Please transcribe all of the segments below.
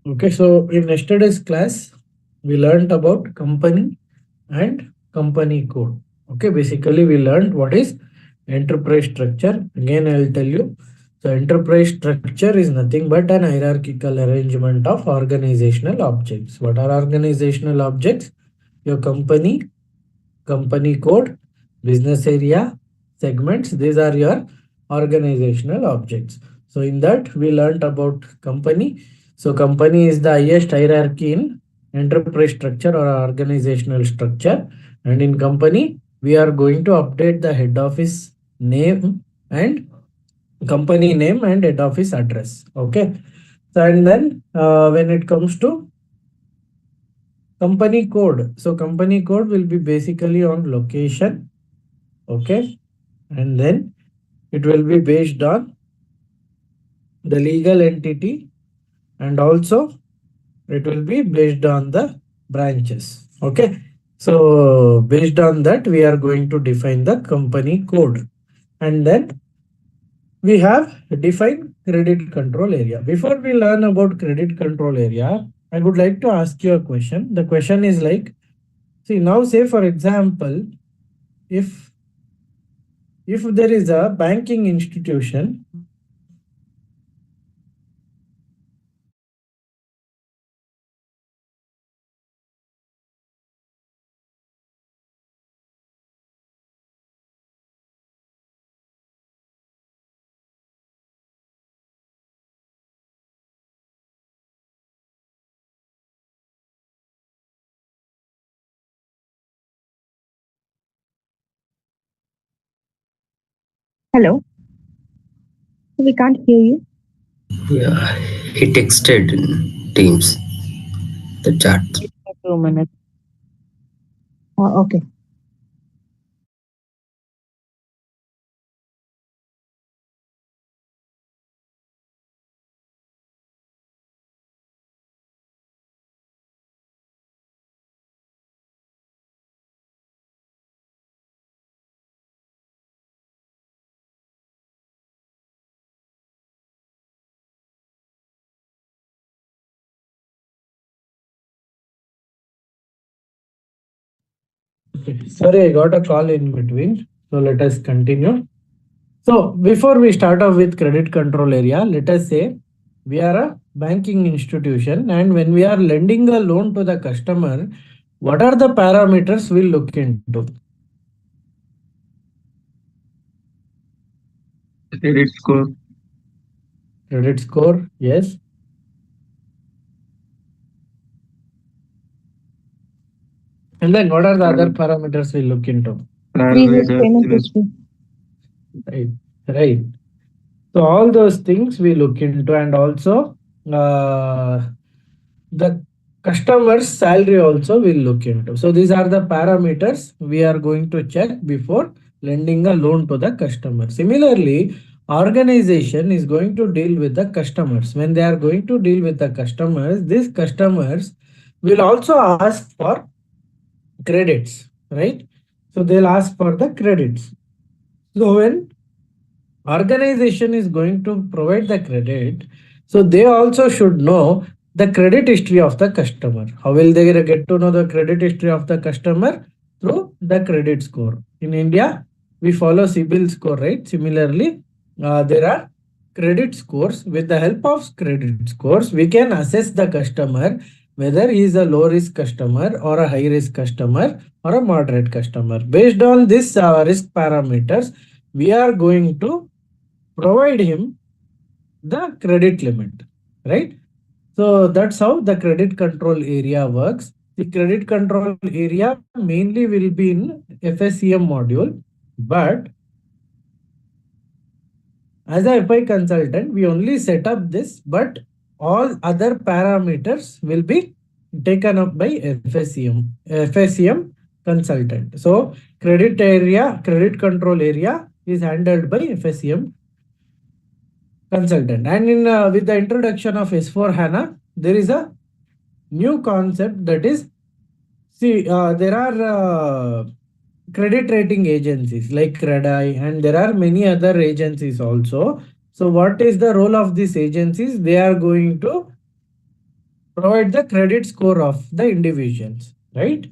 Okay, so in yesterday's class, we learned about company and company code. Okay, basically we learned what is enterprise structure. Again, I will tell you. So enterprise structure is nothing but an hierarchical arrangement of organizational objects. What are organizational objects? Your company, company code, business area, segments. These are your organizational objects. So in that we learned about company. So company is the highest hierarchy in enterprise structure or organizational structure. And in company, we are going to update the head office name and company name and head office address. Okay. So and then when it comes to company code, so company code will be basically on location. Okay, and then it will be based on the legal entity, and also it will be based on the branches. Okay, so based on that we are going to define the company code, and then we have defined credit control area. Before we learn about credit control area, I would like to ask you a question. The question is like, see, now say for example, if there is a banking institution. Hello, we can't hear you. Yeah, he texted in Teams the chat. Wait for 2 minutes. Okay. Okay. Sorry, I got a call in between. So let us continue. So before we start off with credit control area, let us say we are a banking institution, and when we are lending a loan to the customer, what are the parameters we'll look into? Credit score. Credit score, yes. And then what are the other Prior, parameters we look into? prior Previous wage payment estimate. history. Right, right. So all those things we look into, and also the customer's salary also we'll look into. So these are the parameters we are going to check before lending a loan to the customer. Similarly, organization is going to deal with the customers. When they are going to deal with the customers, these customers will also ask for credits, right? So they'll ask for the credits. So when organization is going to provide the credit, so they also should know the credit history of the customer. How will they get to know the credit history of the customer? Through the credit score. In India, we follow CIBIL score, right? Similarly, there are credit scores. With the help of credit scores, we can assess the customer whether he is a low risk customer or a high risk customer or a moderate customer. Based on this risk parameters, we are going to provide him the credit limit, right? So that's how the credit control area works. The credit control area mainly will be in FSCM module, but as a FI consultant, we only set up this, but all other parameters will be taken up by FSCM consultant. So credit control area is handled by FSCM consultant. And in with the introduction of S4 HANA, there is a new concept, that is, see, there are credit rating agencies like CREDI, and there are many other agencies also. So what is the role of these agencies? They are going to provide the credit score of the individuals, right?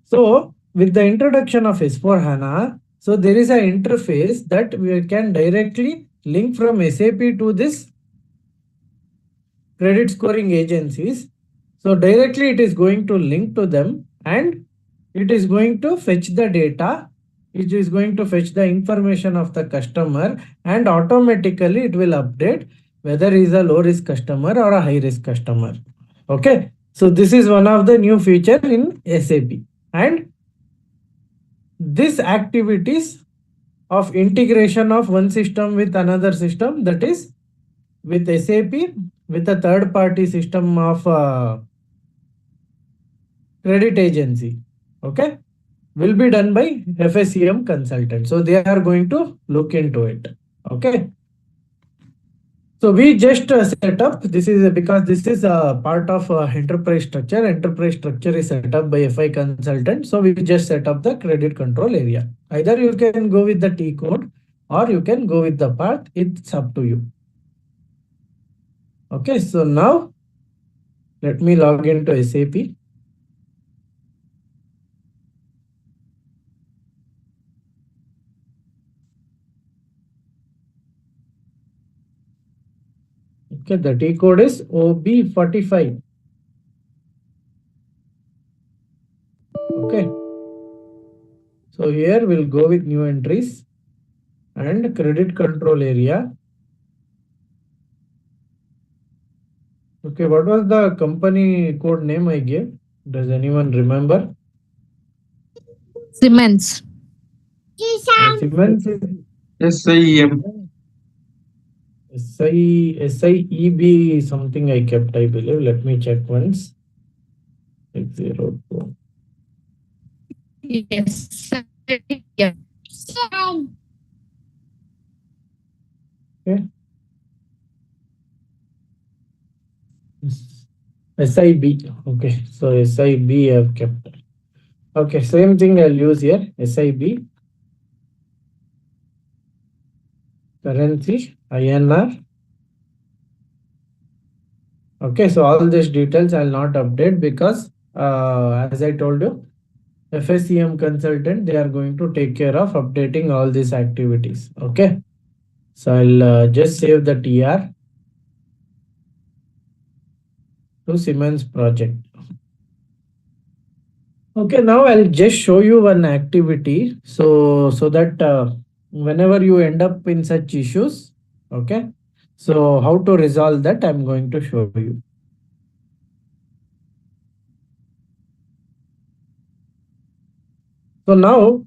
So with the introduction of S4 HANA, so there is an interface that we can directly link from SAP to this credit scoring agencies. So directly it is going to link to them and it is going to fetch the data. It is going to fetch the information of the customer and automatically it will update whether he is a low risk customer or a high risk customer. Okay. So this is one of the new feature in SAP, and this activities of integration of one system with another system, that is with SAP with a third party system of credit agency, okay, will be done by FSCM consultant. So they are going to look into it. Okay. So we just set up, this is because this is a part of enterprise structure. Enterprise structure is set up by FI consultant. So we just set up the credit control area. Either you can go with the T code or you can go with the path. It's up to you. Okay. So now let me log into SAP. Okay, the T code is OB45. Okay. So here we'll go with new entries and credit control area. Okay, what was the company code name I gave? Does anyone remember? Siemens. Siemens is SIEM. SIEB something I kept, I believe. Let me check once. 602. Yes. Yeah. Okay. SIB. Okay, so SIB I have kept. Okay, same thing I'll use here. SIB. Currency INR. Okay, so all these details I'll not update because as I told you, FSCM consultant, they are going to take care of updating all these activities. Okay, so I'll just save the TR to Siemens project. Okay, now I'll just show you one activity so that whenever you end up in such issues, okay, so how to resolve that I'm going to show you. So now,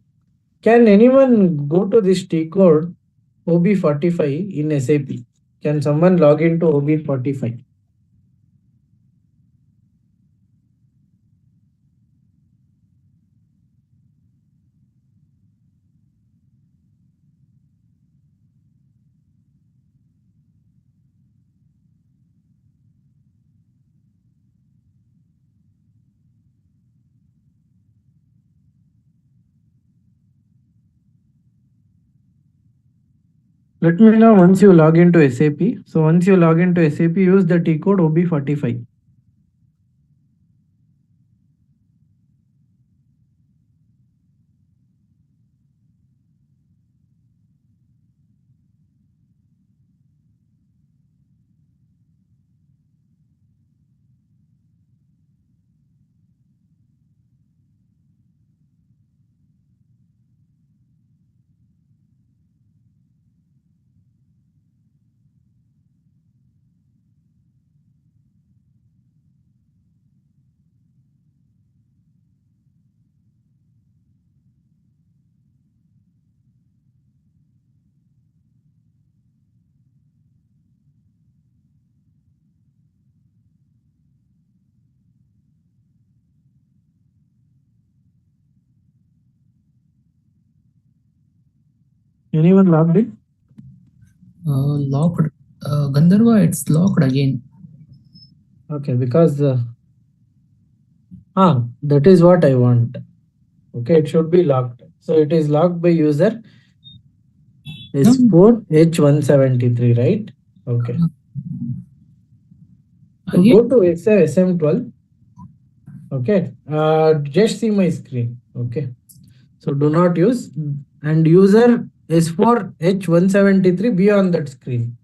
can anyone go to this T code OB45 in SAP? Can someone log into OB45? Let me know once you log into SAP. So once you log into SAP, use the T code OB45. Anyone logged in? Locked. Gandharva, it's locked again. Okay, because that is what I want. Okay, it should be locked. So it is locked by user S4H173, right? Okay. So Again? go to SM12. Okay. Just see my screen. Okay. So do not use, and user S4 H173 be on that screen.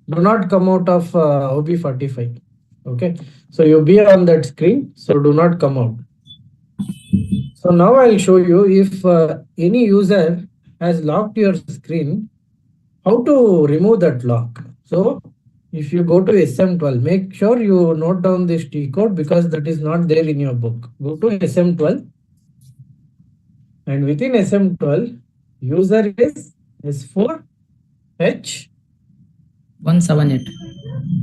Do not come out of OB45. Okay. So you be on that screen. So do not come out. So now I'll show you if any user has locked your screen, how to remove that lock. So if you go to SM12, make sure you note down this T code because that is not there in your book. Go to SM12, and within SM12, user is S4H 178.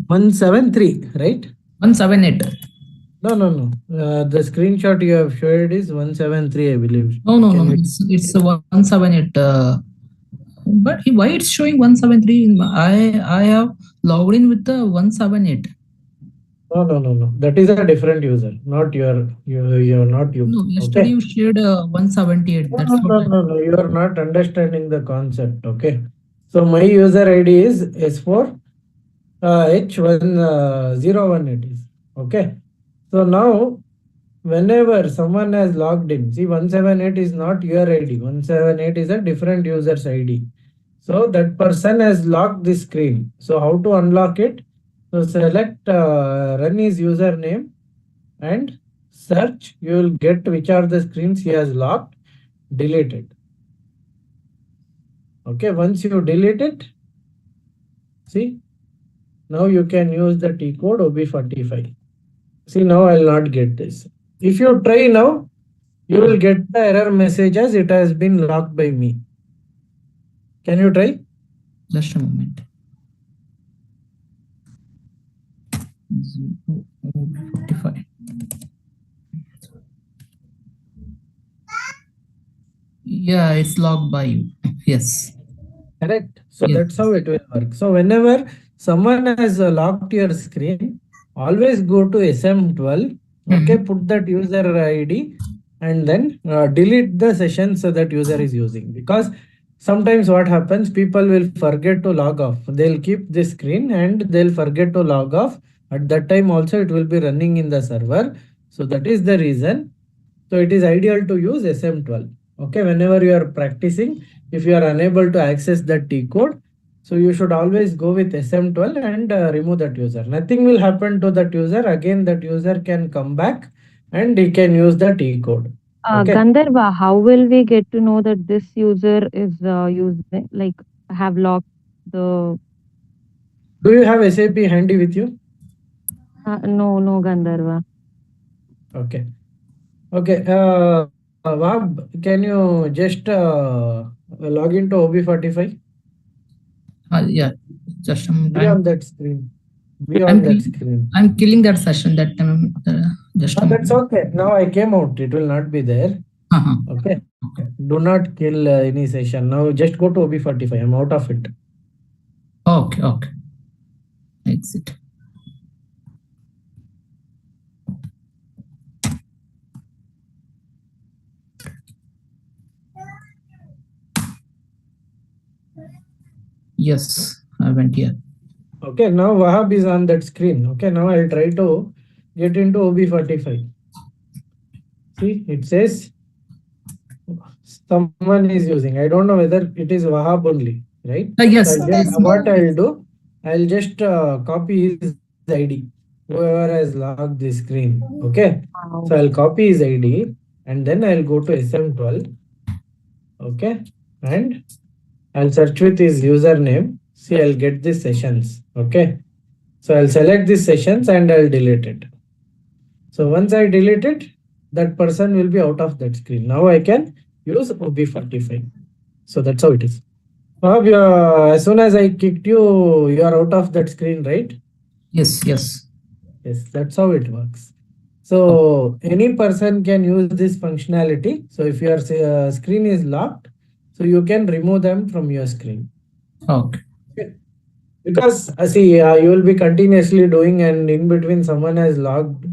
173, right? 178. No, no, no. The screenshot you have shared is 173, I believe. No, no, Can no. you? It's a 178. But why it's showing 173? I have logged in with the 178. No, no, no, no. That is a different user, not you're not you. No, yesterday Okay. you shared 178. No, That's no, what no, no, no. You are not understanding the concept. Okay. So my user ID is S4 H101 it is. Okay. So now whenever someone has logged in, see 178 is not your ID. 178 is a different user's ID. So that person has locked the screen. So how to unlock it? So select run his username and search. You will get which are the screens he has locked. Delete it. Okay, once you delete it, see, now you can use the T code OB45. See, now I'll not get this. If you try now, you will get the error message as it has been locked by me. Can you try? just a moment. 45. Yeah, it's logged by you. Yes. Correct. So Yes. that's how it will work. So whenever someone has locked your screen, always go to SM12. Okay, put that user ID and then delete the session so that user is using. Because sometimes what happens, people will forget to log off. They'll keep the screen and they'll forget to log off. At that time also it will be running in the server. So that is the reason. So it is ideal to use SM12. Okay, whenever you are practicing, if you are unable to access that T code, so you should always go with SM12 and remove that user. Nothing will happen to that user. Again, that user can come back and he can use the T code. Okay. Gandharva, how will we get to know that this user is using, like, have locked the? Do you have SAP handy with you? No, Gandharva. Okay. Okay. Vab, can you just log into OB45? Yeah, just a moment. Be on that screen. Be on that screen. I'm killing that session that time. Just a That's moment. okay. Now I came out. It will not be there. Okay. Do not kill any session. Now just go to OB45. I'm out of it. Okay, okay. Exit. Yes, I went here. Okay. Now Wahab is on that screen. Okay. Now I'll try to get into OB45. See, it says someone is using. I don't know whether it is Wahab only, right? Yes. So what I'll do, I'll just copy his ID. Whoever has logged the screen. Okay. Wow. So I'll copy his ID and then I'll go to SM12. Okay. And I'll search with his username. See, I'll get these sessions. Okay. So I'll select these sessions and I'll delete it. So once I delete it, that person will be out of that screen. Now I can use OB45. So that's how it is. As soon as I kicked you, you are out of that screen, right? Yes, yes. Yes, that's how it works. So any person can use this functionality. So if your screen is locked, so you can remove them from your screen. Okay. Because see, you will be continuously doing, and in between someone has logged.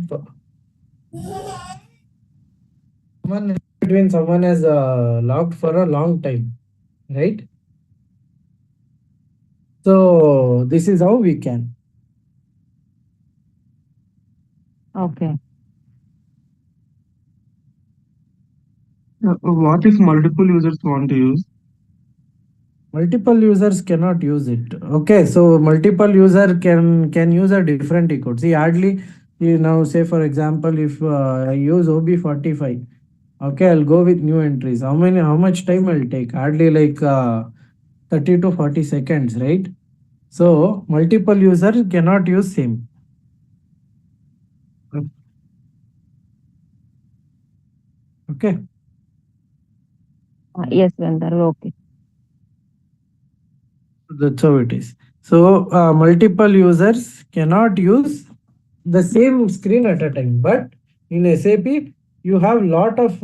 Someone has logged for a long time, right? So this is how we can. Okay. What if multiple users want to use? Multiple users cannot use it. Okay, so multiple user can use a different T code. See, hardly you now say for example, if I use OB45, okay, I'll go with new entries. How much time will take? Hardly like 30 to 40 seconds, right? So multiple users cannot use same. Okay. Yes, Gandharv. Okay. That's how it is. So multiple users cannot use the same screen at a time. But in SAP, you have lot of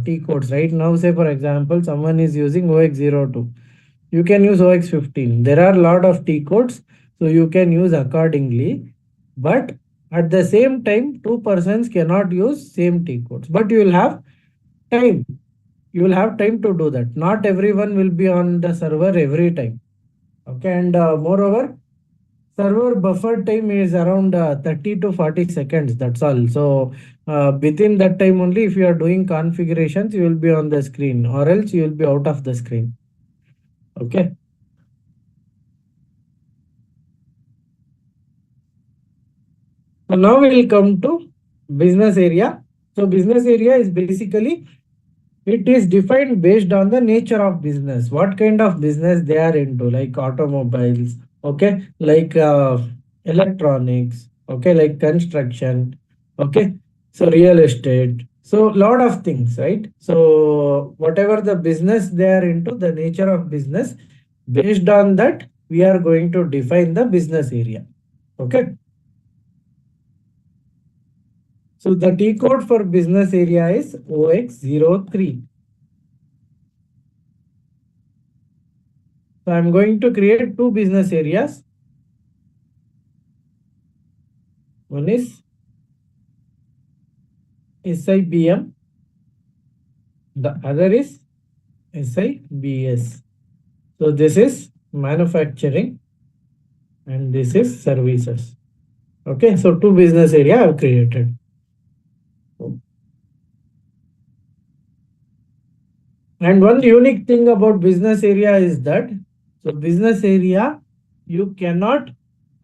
T codes, right? Now, say for example, someone is using OX02. You can use OX15. There are a lot of T codes, so you can use accordingly. But at the same time, two persons cannot use same T codes. But you will have time. You will have time to do that. Not everyone will be on the server every time. Okay, and moreover, server buffer time is around 30 to 40 seconds. That's all. So within that time only, if you are doing configurations, you will be on the screen, or else you will be out of the screen. Okay. So now we will come to business area. So business area is basically, it is defined based on the nature of business, what kind of business they are into, like automobiles, okay, like electronics, okay, like construction, okay, so real estate, so lot of things, right? So whatever the business they are into, the nature of business, based on that, we are going to define the business area. Okay. So the T code for business area is OX03. So I'm going to create two business areas. One is SIBM, the other is SIBS. So this is manufacturing and this is services. Okay, so two business area I've created. And one unique thing about business area is that, so business area, you cannot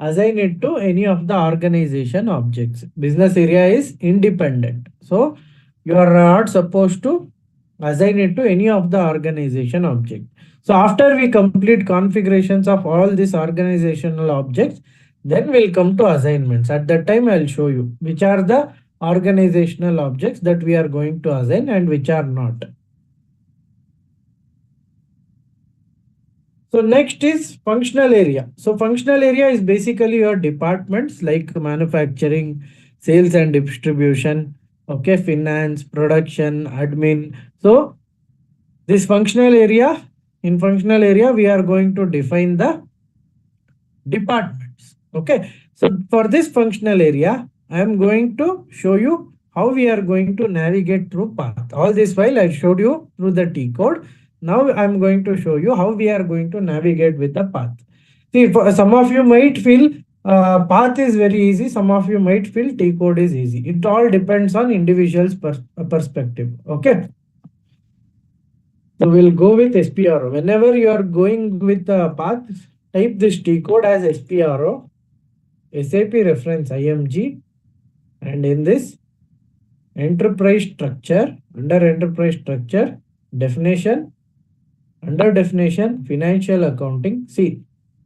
assign it to any of the organization objects. Business area is independent. So you are not supposed to assign it to any of the organization object. So after we complete configurations of all these organizational objects, then we'll come to assignments. At that time, I'll show you which are the organizational objects that we are going to assign and which are not. So next is functional area. So functional area is basically your departments like manufacturing, sales and distribution, okay, finance, production, admin. So this functional area, in functional area, we are going to define the departments. Okay. So for this functional area, I am going to show you how we are going to navigate through path. All this while I showed you through the T code. Now I'm going to show you how we are going to navigate with the path. See, for some of you might feel path is very easy. Some of you might feel T code is easy. It all depends on individual's perspective. Okay. So we'll go with SPRO. Whenever you are going with the path, type this T code as SPRO, SAP reference IMG, and in this enterprise structure, under enterprise structure, definition, under definition, financial accounting. See,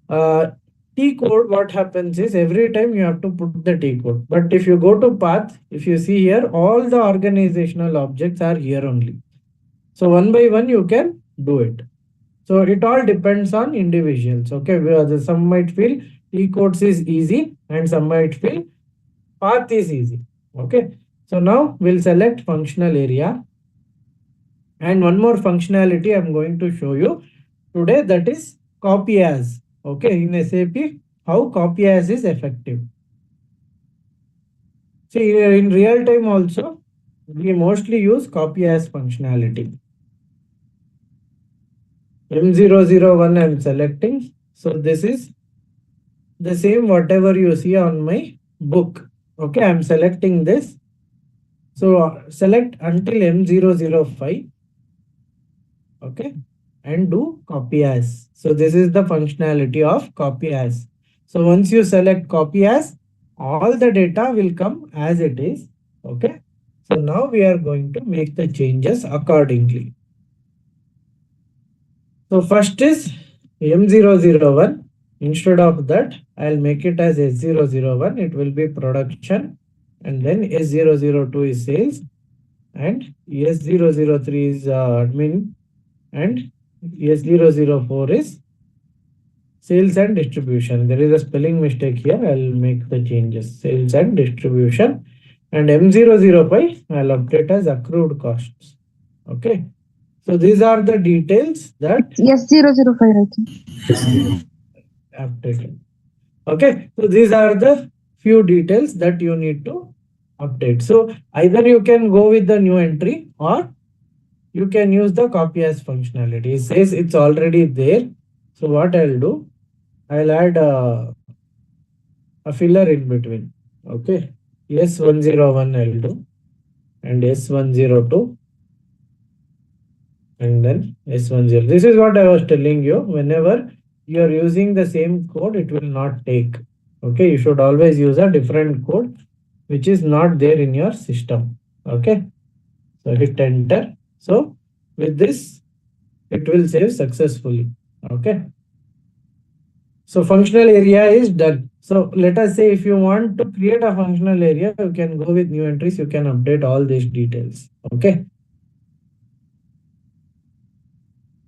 T code, what happens is every time you have to put the T code. But if you go to path, if you see here, all the organizational objects are here only. So one by one, you can do it. So it all depends on individuals. Okay, some might feel T codes is easy and some might feel path is easy. Okay, so now we'll select functional area. And one more functionality I'm going to show you today, that is copy as. Okay, in SAP, how copy as is effective. See, in real time also, we mostly use copy as functionality. M001 I'm selecting. So this is the same whatever you see on my book. Okay, I'm selecting this. So select until M005. Okay, and do copy as. So this is the functionality of copy as. So once you select copy as, all the data will come as it is. Okay. So now we are going to make the changes accordingly. So first is M001. Instead of that, I'll make it as S001. It will be production. And then S002 is sales. And S003 is admin. And S004 is sales and distribution. There is a spelling mistake here. I'll make the changes. Sales and distribution. And M005, I'll update as accrued costs. Okay. So these are the details that Yes, 005, I think. updated. Okay. So these are the few details that you need to update. So either you can go with the new entry or you can use the copy as functionality. It says it's already there. So what I'll do, I'll add a filler in between. Okay. S101 I'll do and S102 and then S10. This is what I was telling you. Whenever you are using the same code, it will not take. Okay. You should always use a different code which is not there in your system. Okay. So hit enter. So with this, it will save successfully. Okay. So functional area is done. So let us say if you want to create a functional area, you can go with new entries. You can update all these details. Okay.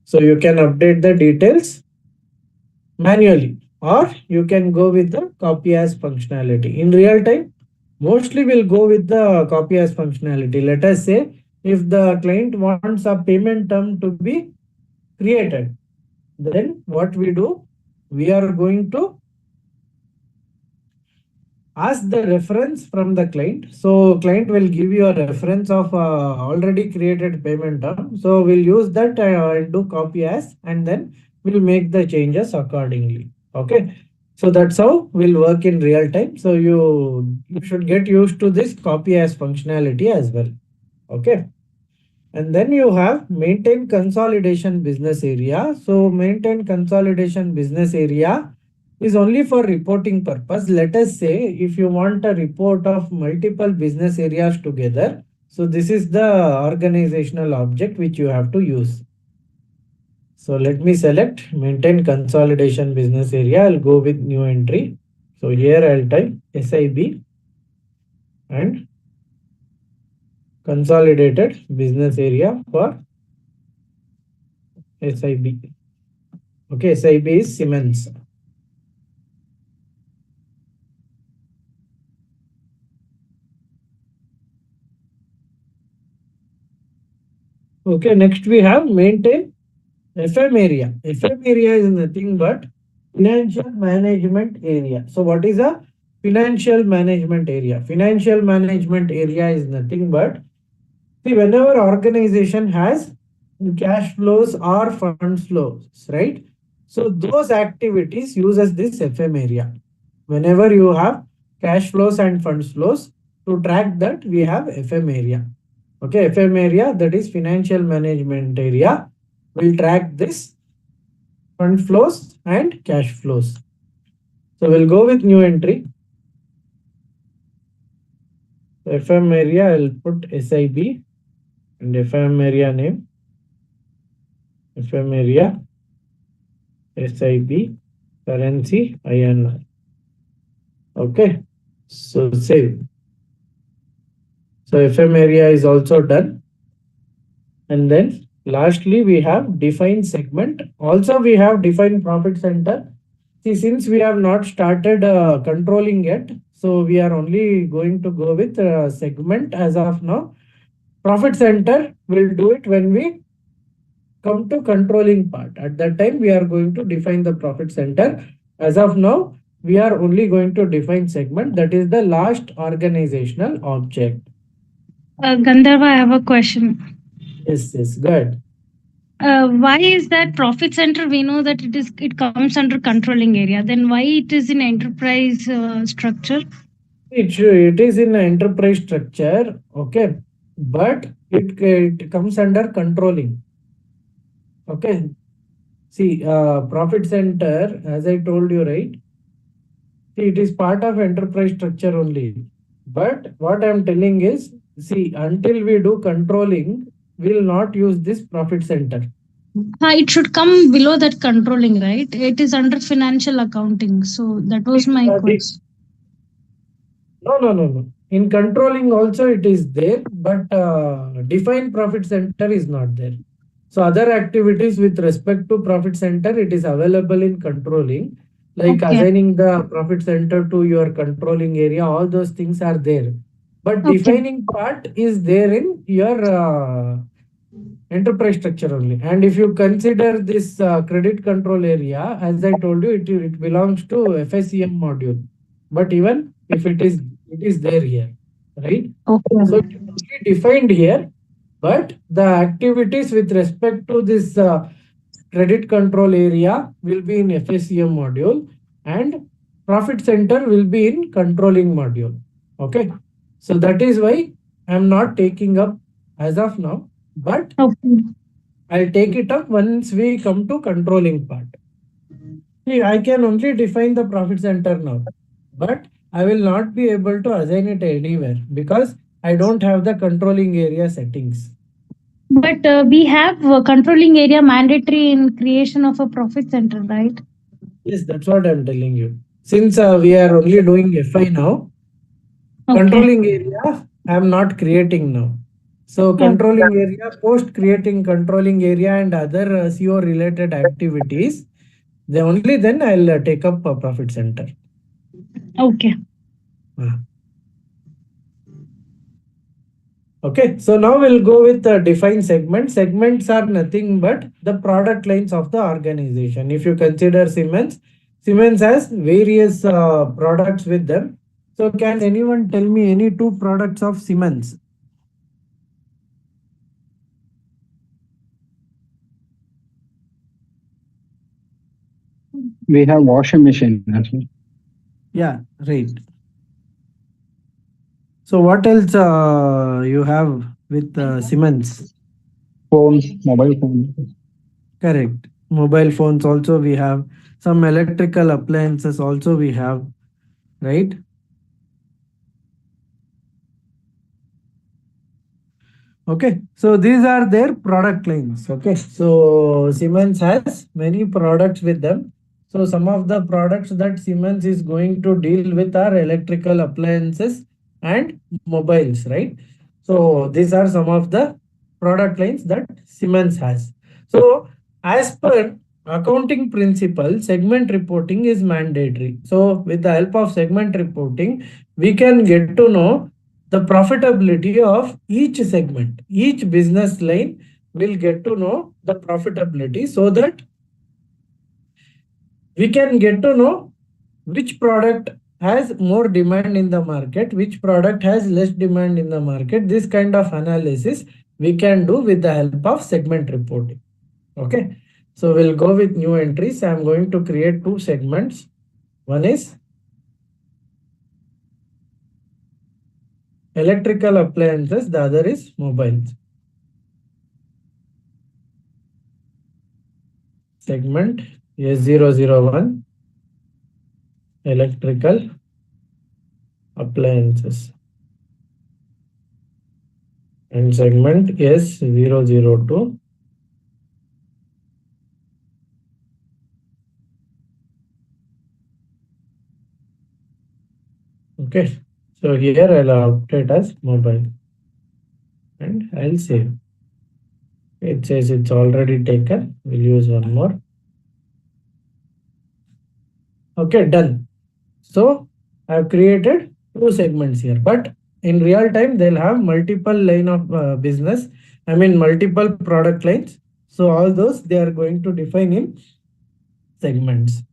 So you can update the details manually or you can go with the copy as functionality. In real time, mostly we'll go with the copy as functionality. Let us say if the client wants a payment term to be created, then what we do, we are going to ask the reference from the client. So client will give you a reference of already created payment term. So we'll use that and do copy as and then we'll make the changes accordingly. Okay. So that's how we'll work in real time. So you should get used to this copy as functionality as well. Okay. And then you have maintain consolidation business area. So maintain consolidation business area is only for reporting purpose. Let us say if you want a report of multiple business areas together. So this is the organizational object which you have to use. So let me select maintain consolidation business area. I'll go with new entry. So here I'll type SIB and consolidated business area for SIB. Okay, SIB is Siemens. Okay, next we have maintain FM area. FM area is nothing but financial management area. So what is a financial management area? Financial management area is nothing but, see, whenever organization has cash flows or fund flows, right? So those activities uses this FM area. Whenever you have cash flows and funds flows, to track that we have FM area. Okay, FM area, that is financial management area, will track this fund flows and cash flows. So we'll go with new entry. FM area, I'll put SIB and FM area name. FM area, SIB, currency, INR. Okay, so save. So FM area is also done. And then lastly, we have define segment. Also, we have define profit center. See, since we have not started controlling yet, so we are only going to go with segment as of now. Profit center will do it when we come to controlling part. At that time, we are going to define the profit center. As of now, we are only going to define segment. That is the last organizational object. Gandharva, I have a question. Yes, good. Why is that profit center? We know that it comes under controlling area. Then why it is in enterprise structure? It is in an enterprise structure, okay, but it comes under controlling. Okay. See, profit center, as I told you, right? See, it is part of enterprise structure only. But what I'm telling is, see, until we do controlling, we'll not use this profit center. It should come below that controlling, right? It is under financial accounting. So that was my question. No. In controlling also it is there, but defined profit center is not there. So other activities with respect to profit center, it is available in controlling, like Okay. assigning the profit center to your controlling area. All those things are there, but Okay. defining part is there in your enterprise structure only. And if you consider this credit control area, as I told you, it belongs to FSCM module. But even if it is there here, right? Okay. So it is only defined here, but the activities with respect to this credit control area will be in FSCM module, and profit center will be in controlling module. Okay. So that is why I'm not taking up as of now, but Okay. I'll take it up once we come to controlling part. See, I can only define the profit center now, but I will not be able to assign it anywhere because I don't have the controlling area settings. But we have controlling area mandatory in creation of a profit center, right? Yes, that's what I'm telling you. Since we are only doing FI now, Okay. controlling area I'm not creating now. So controlling area, post creating controlling area and other CO related activities, only then I'll take up a profit center. Okay. Okay, so now we'll go with the defined segment. Segments are nothing but the product lines of the organization. If you consider Siemens, Siemens has various products with them. So can anyone tell me any two products of Siemens? We have washing machine actually. Yeah, right. So what else you have with Siemens? Phones, mobile phones. Correct. Mobile phones also we have. Some electrical appliances also we have, right? Okay, so these are their product lines. Okay, so Siemens has many products with them. So some of the products that Siemens is going to deal with are electrical appliances and mobiles, right? So these are some of the product lines that Siemens has. So as per accounting principle, segment reporting is mandatory. So with the help of segment reporting, we can get to know the profitability of each segment. Each business line will get to know the profitability so that we can get to know which product has more demand in the market, which product has less demand in the market. This kind of analysis we can do with the help of segment reporting. Okay, so we'll go with new entries. I'm going to create two segments. One is electrical appliances, the other is mobiles. Segment S001 electrical appliances and segment S002 okay. So here I'll update as mobile and I'll save. It says it's already taken. We'll use one more. Okay, done. So I've created two segments here, but in real time they'll have multiple line of business. I mean multiple product lines. So all those they are going to define in segments.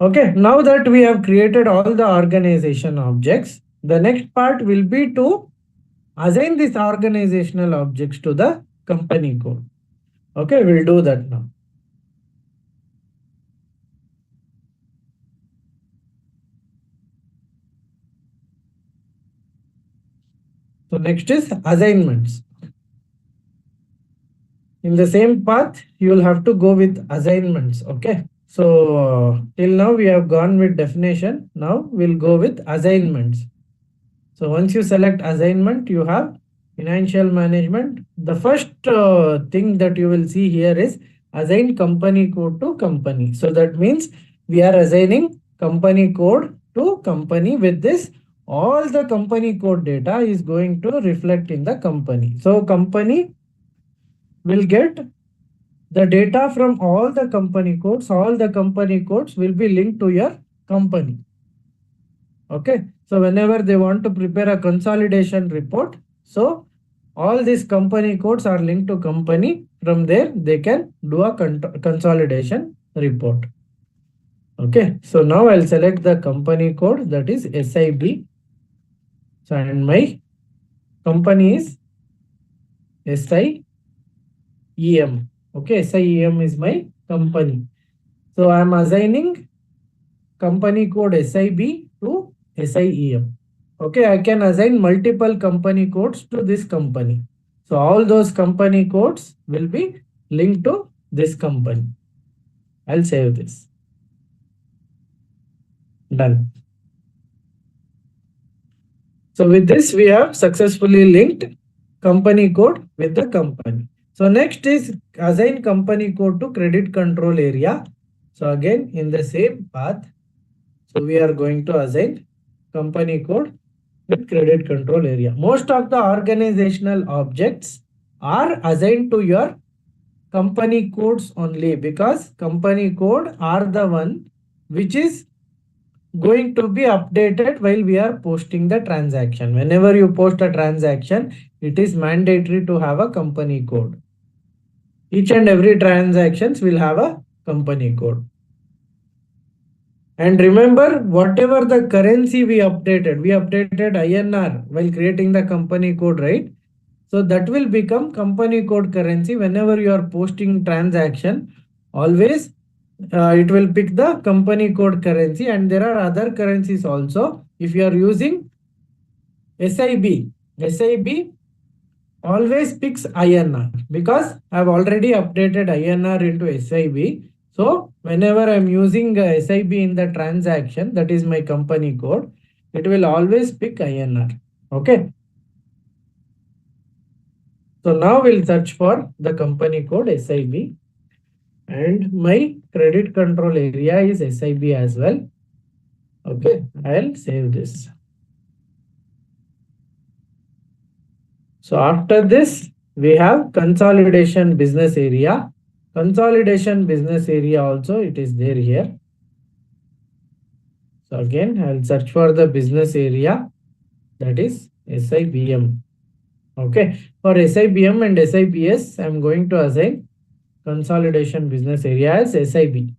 Okay, now that we have created all the organization objects, the next part will be to assign these organizational objects to the company code. Okay, we'll do that now. So next is assignments. In the same path, you will have to go with assignments. Okay. So till now we have gone with definition. Now we'll go with assignments. So once you select assignment, you have financial management. The first thing that you will see here is assign company code to company. So that means we are assigning company code to company. With this, all the company code data is going to reflect in the company. So company will get the data from all the company codes. All the company codes will be linked to your company. Okay. So whenever they want to prepare a consolidation report, so all these company codes are linked to company. From there, they can do a consolidation report. Okay. So now I'll select the company code, that is SIB. So and my company is SIEM. Okay. SIEM is my company. So I'm assigning company code SIB to SIEM. Okay, I can assign multiple company codes to this company. So all those company codes will be linked to this company. I'll save this. Done. So with this, we have successfully linked company code with the company. So next is assign company code to credit control area. So again, in the same path, so we are going to assign company code with credit control area. Most of the organizational objects are assigned to your company codes only, because company code are the one which is going to be updated while we are posting the transaction. Whenever you post a transaction, it is mandatory to have a company code. Each and every transactions will have a company code. And remember, whatever the currency we updated INR while creating the company code, right? So that will become company code currency. Whenever you are posting transaction, always it will pick the company code currency. And there are other currencies also. If you are using SIB always picks INR, because I have already updated INR into SIB. So whenever I'm using SIB in the transaction, that is my company code, it will always pick INR. Okay. So now we'll search for the company code SIB, and my credit control area is SIB as well. Okay, I'll save this. So after this, we have consolidation business area. Consolidation business area also, it is there here. So again, I'll search for the business area, that is SIBM. Okay, for SIBM and SIBS, I'm going to assign consolidation business area as SIB.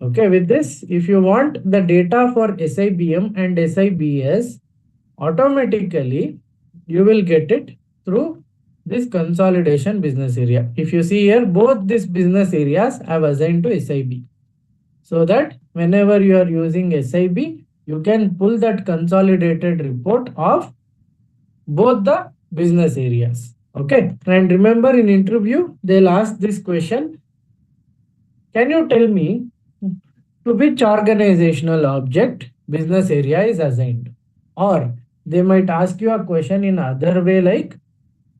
Okay, with this, if you want the data for SIBM and SIBS, automatically you will get it through this consolidation business area. If you see here, both these business areas have assigned to SIB, so that whenever you are using SIB, you can pull that consolidated report of both the business areas. Okay, and remember, in interview they'll ask this question: can you tell me to which organizational object business area is assigned? Or they might ask you a question in other way, like,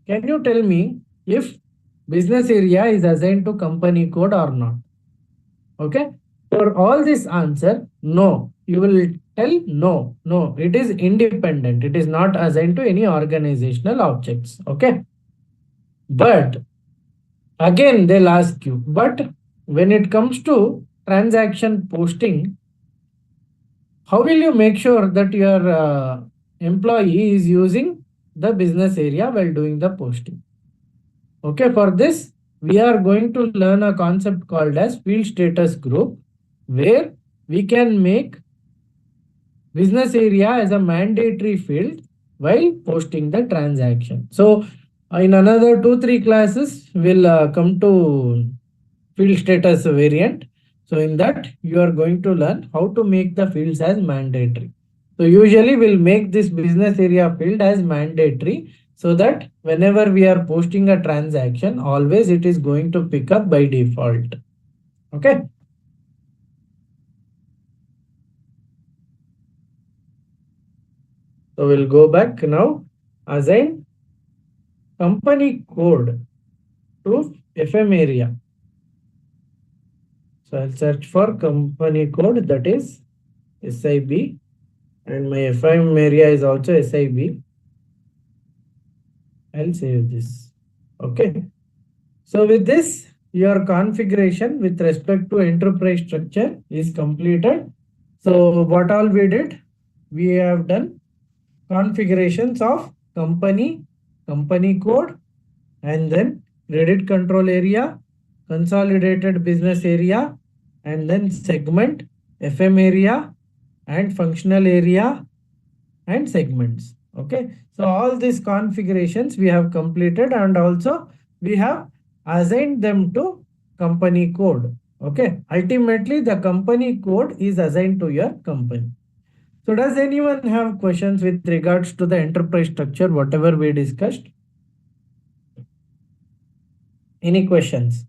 can you tell me if business area is assigned to company code or not? Okay, for all this answer, no. You will tell no, it is independent. It is not assigned to any organizational objects. Okay, but again they'll ask you, but when it comes to transaction posting, how will you make sure that your employee is using the business area while doing the posting? Okay, for this, we are going to learn a concept called as field status group, where we can make business area as a mandatory field while posting the transaction. So in another 2-3 classes, we'll come to field status variant. So in that, you are going to learn how to make the fields as mandatory. So usually we'll make this business area field as mandatory so that whenever we are posting a transaction, always it is going to pick up by default. Okay. So we'll go back now. Assign company code to FM area. So I'll search for company code, that is SIB, and my FM area is also SIB. I'll save this. Okay. So with this, your configuration with respect to enterprise structure is completed. So what all we did? We have done configurations of company, company code, and then credit control area, consolidated business area, and then segment, FM area, and functional area, and segments. Okay, so all these configurations we have completed, and also we have assigned them to company code. Okay, ultimately the company code is assigned to your company. So does anyone have questions with regards to the enterprise structure, whatever we discussed? Any questions?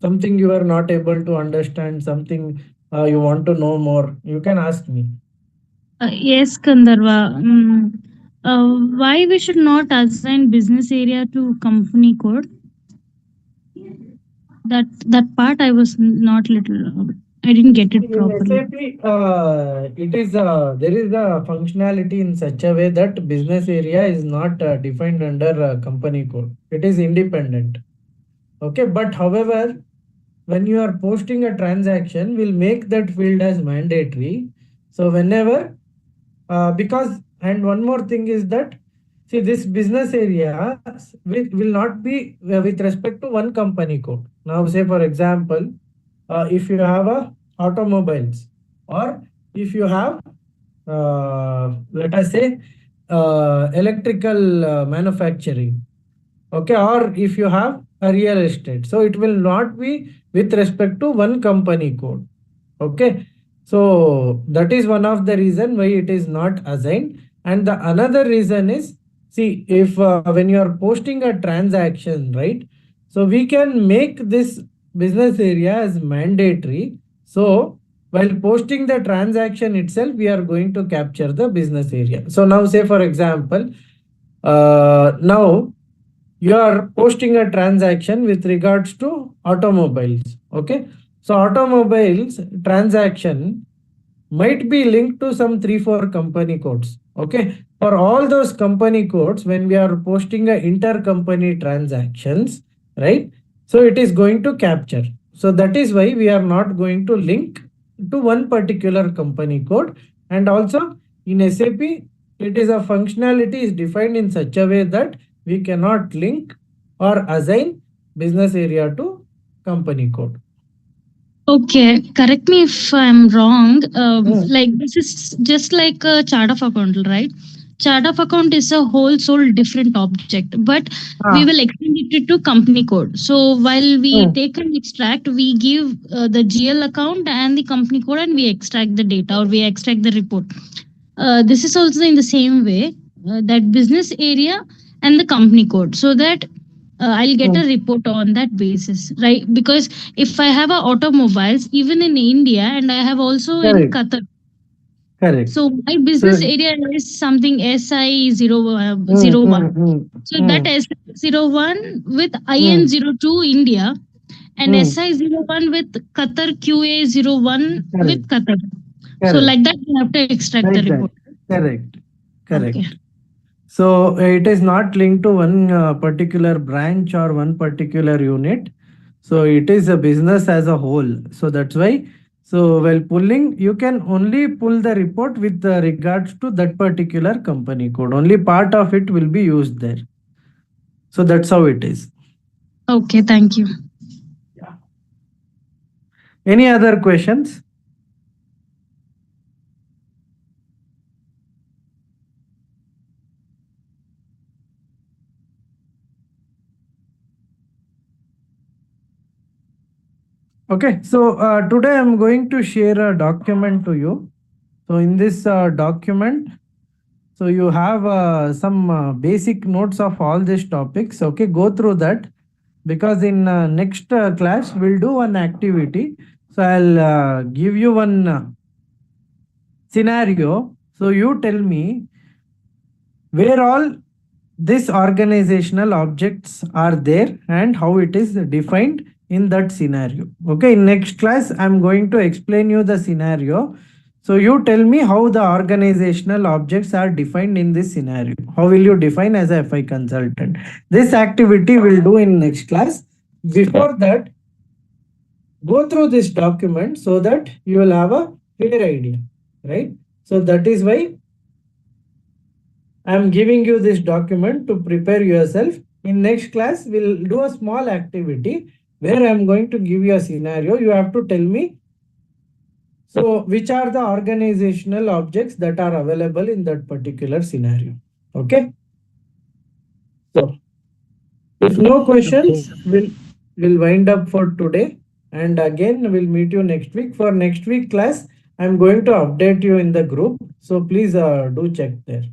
Something you are not able to understand, something you want to know more, you can ask me. Yes, Kandarva. Why we should not assign business area to company code? That part I was not little. I didn't get it In properly. SAP, it is there is a functionality in such a way that business area is not defined under company code. It is independent. Okay, but however, when you are posting a transaction, we'll make that field as mandatory. So whenever, because, and one more thing is that, see, this business area will not be with respect to one company code. Now, say for example, if you have a automobiles, or if you have let us say electrical manufacturing, okay, or if you have a real estate, so it will not be with respect to one company code. Okay, so that is one of the reason why it is not assigned. And the another reason is, see, if when you are posting a transaction, right, so we can make this business area as mandatory. So while posting the transaction itself, we are going to capture the business area. So now say for example, now you are posting a transaction with regards to automobiles. Okay, so automobiles transaction might be linked to some 3-4 company codes. Okay, for all those company codes, when we are posting a intercompany transactions, right, so it is going to capture. So that is why we are not going to link to one particular company code. And also in SAP, it is a functionality is defined in such a way that we cannot link or assign business area to company code. Okay, correct me if I'm wrong. Like this is just like a chart of account, right? Chart of account is a whole soul different object, but we will extend it to company code. So while we take and extract, we give the GL account and the company code, and we extract the data or we extract the report. This is also in the same way that business area and the company code, so that I'll get a report on that basis, right? Because if I have a automobiles even in India and I have also in Correct. Qatar, Correct. so my business area is something SI01. So that S01 with IN02 India and SI01 with Qatar QA01 with Qatar. So like that you have to extract the report. Correct. Correct. Okay. So it is not linked to one particular branch or one particular unit. So it is a business as a whole. So that's why. So while pulling, you can only pull the report with regards to that particular company code. Only part of it will be used there. So that's how it is. Okay, thank you. Yeah. Any other questions? Okay, so today I'm going to share a document to you. So in this document, so you have some basic notes of all these topics. Okay, go through that, because in next class we'll do one activity. So I'll give you one scenario. So you tell me where all these organizational objects are there and how it is defined in that scenario. Okay, in next class I'm going to explain you the scenario. So you tell me how the organizational objects are defined in this scenario. How will you define as a FI consultant? This activity we'll do in next class. Before that, go through this document so that you will have a clear idea, right? So that is why I am giving you this document to prepare yourself. In next class, we'll do a small activity where I am going to give you a scenario. You have to tell me, so which are the organizational objects that are available in that particular scenario. Okay. So if no questions, we'll wind up for today. And again, we'll meet you next week. For next week class, I'm going to update you in the group. So please do check there.